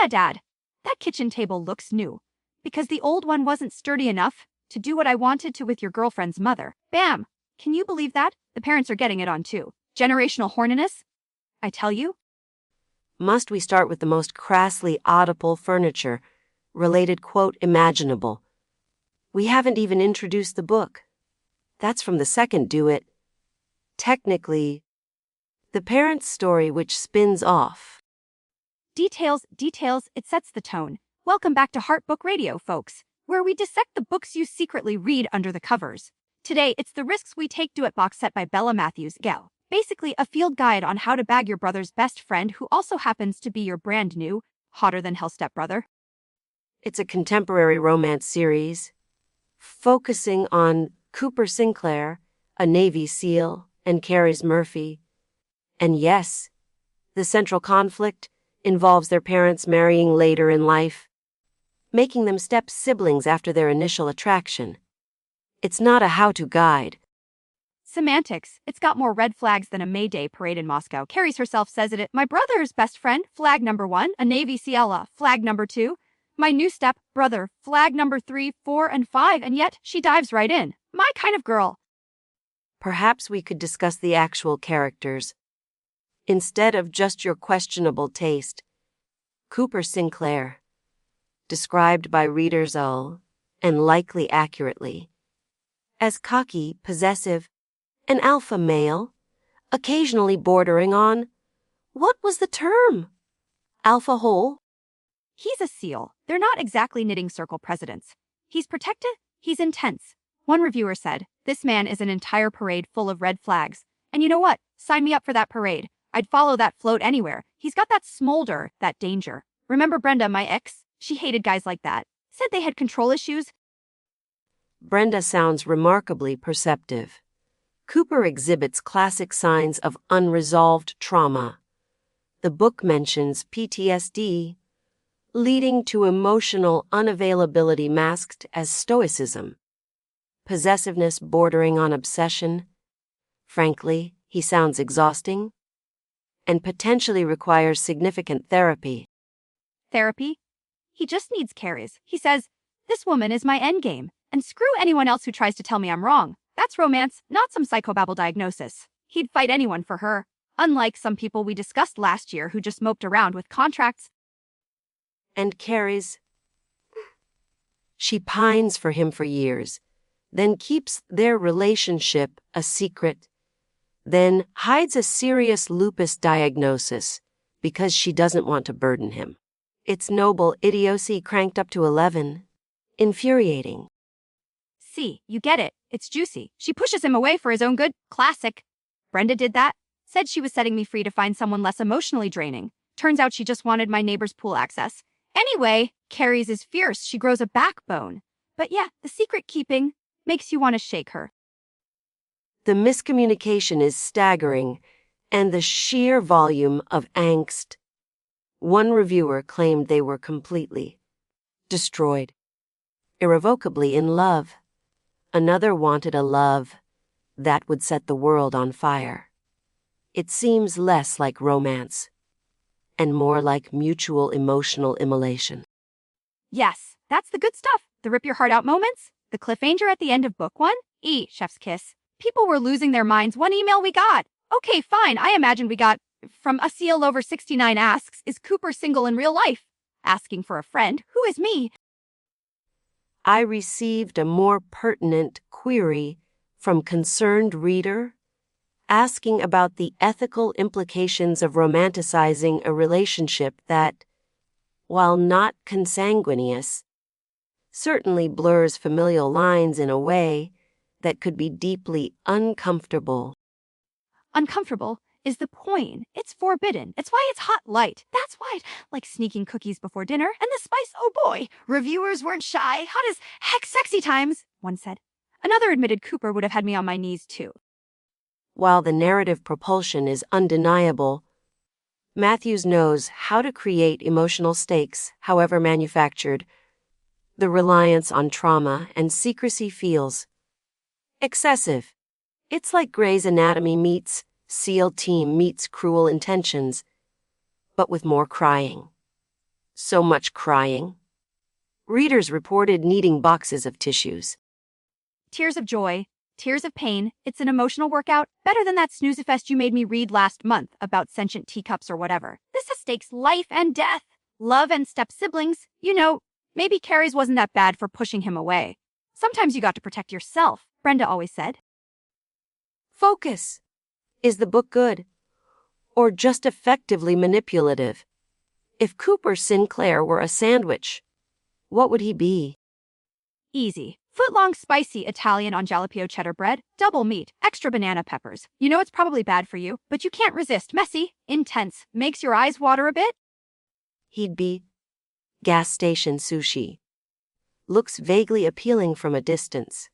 Yeah, Dad. That kitchen table looks new. Because the old one wasn't sturdy enough to do what I wanted to with your girlfriend's mother. Bam! Can you believe that? The parents are getting it on too. Generational horniness? I tell you. Must we start with the most crassly audible furniture, related quote imaginable? We haven't even introduced the book. That's from the second Duet. Technically, the parent's story which spins off. Details, it sets the tone. Welcome back to Heart Book Radio, folks, where we dissect the books you secretly read under the covers. Today, it's The Risks We Take Duet box set by Bella Matthews Gell. Basically, a field guide on how to bag your brother's best friend who also happens to be your brand new, hotter-than-hell stepbrother. It's a contemporary romance series focusing on Cooper Sinclair, a Navy SEAL, and Carys Murphy. And yes, the central conflict involves their parents marrying later in life, making them step-siblings after their initial attraction. It's not a how-to guide. Semantics. It's got more red flags than a May Day parade in Moscow. Carys herself says it. My brother's best friend, flag number 1, a Navy SEAL, flag number 2. My new step brother, flag number 3, 4, and 5, and yet she dives right in. My kind of girl. Perhaps we could discuss the actual characters. Instead of just your questionable taste, Cooper Sinclair, described by readers all, and likely accurately, as cocky, possessive, an alpha male, occasionally bordering on, what was the term? Alpha hole? He's a SEAL. They're not exactly knitting circle presidents. He's protective, he's intense. One reviewer said, this man is an entire parade full of red flags. And you know what? Sign me up for that parade. I'd follow that float anywhere. He's got that smolder, that danger. Remember Brenda, my ex? She hated guys like that. Said they had control issues. Brenda sounds remarkably perceptive. Cooper exhibits classic signs of unresolved trauma. The book mentions PTSD, leading to emotional unavailability masked as stoicism. Possessiveness bordering on obsession. Frankly, he sounds exhausting and potentially requires significant therapy. Therapy? He just needs Carys. He says, this woman is my endgame, and screw anyone else who tries to tell me I'm wrong. That's romance, not some psychobabble diagnosis. He'd fight anyone for her, unlike some people we discussed last year who just moped around with contracts. And Carys, she pines for him for years, then keeps their relationship a secret, then hides a serious lupus diagnosis because she doesn't want to burden him. It's noble idiocy cranked up to 11. Infuriating. See, you get it. It's juicy. She pushes him away for his own good. Classic. Brenda did that. Said she was setting me free to find someone less emotionally draining. Turns out she just wanted my neighbor's pool access. Anyway, Carys is fierce. She grows a backbone. But yeah, the secret keeping makes you want to shake her. The miscommunication is staggering, and the sheer volume of angst. One reviewer claimed they were completely destroyed, irrevocably in love. Another wanted a love that would set the world on fire. It seems less like romance and more like mutual emotional immolation. Yes, that's the good stuff. The rip your heart out moments. The cliffhanger at the end of book 1. Chef's kiss. People were losing their minds. One email we got. Okay, fine. I imagine we got from a SEAL over 69 asks, is Cooper single in real life? Asking for a friend. Who is me? I received a more pertinent query from concerned reader asking about the ethical implications of romanticizing a relationship that, while not consanguineous, certainly blurs familial lines in a way that could be deeply uncomfortable. Uncomfortable is the point. It's forbidden. It's why it's hot light. That's why like sneaking cookies before dinner. And the spice, oh boy, reviewers weren't shy. Hot as heck sexy times, one said. Another admitted Cooper would have had me on my knees too. While the narrative propulsion is undeniable, Matthews knows how to create emotional stakes, however manufactured. The reliance on trauma and secrecy feels excessive. It's like Grey's Anatomy meets SEAL Team meets Cruel Intentions, but with more crying. So much crying. Readers reported needing boxes of tissues. Tears of joy, tears of pain, it's an emotional workout, better than that snoozefest you made me read last month about sentient teacups or whatever. This has stakes life and death, love and step-siblings. You know, maybe Carrie's wasn't that bad for pushing him away. Sometimes you got to protect yourself, Brenda always said. Focus. Is the book good? Or just effectively manipulative? If Cooper Sinclair were a sandwich, what would he be? Easy. Foot-long spicy Italian on jalapeno cheddar bread, double meat, extra banana peppers. You know it's probably bad for you, but you can't resist. Messy, intense, makes your eyes water a bit. He'd be gas station sushi. Looks vaguely appealing from a distance.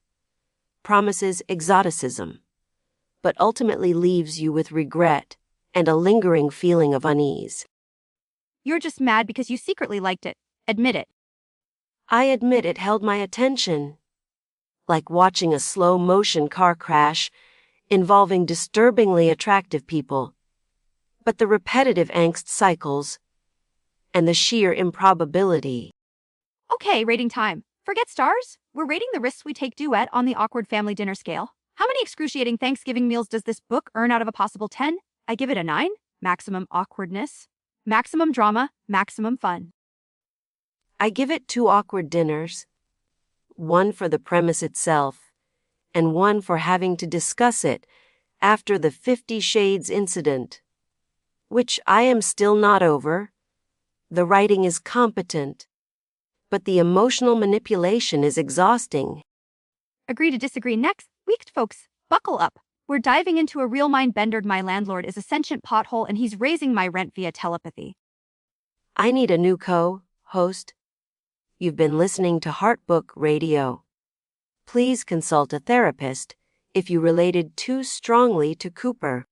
Promises exoticism, but ultimately leaves you with regret and a lingering feeling of unease. You're just mad because you secretly liked it. Admit it. I admit it held my attention. Like watching a slow-motion car crash involving disturbingly attractive people. But the repetitive angst cycles and the sheer improbability. Okay, rating time. Forget stars. We're rating the risks we take Duet on the awkward family dinner scale. How many excruciating Thanksgiving meals does this book earn out of a possible 10? I give it a 9. Maximum awkwardness, maximum drama, maximum fun. I give it 2 awkward dinners. One for the premise itself, and one for having to discuss it after the 50 Shades incident, which I am still not over. The writing is competent, but the emotional manipulation is exhausting. Agree to disagree next week, folks. Buckle up. We're diving into a real mind-bender. My landlord is a sentient pothole and he's raising my rent via telepathy. I need a new co-host. You've been listening to Heartbook Radio. Please consult a therapist if you related too strongly to Cooper.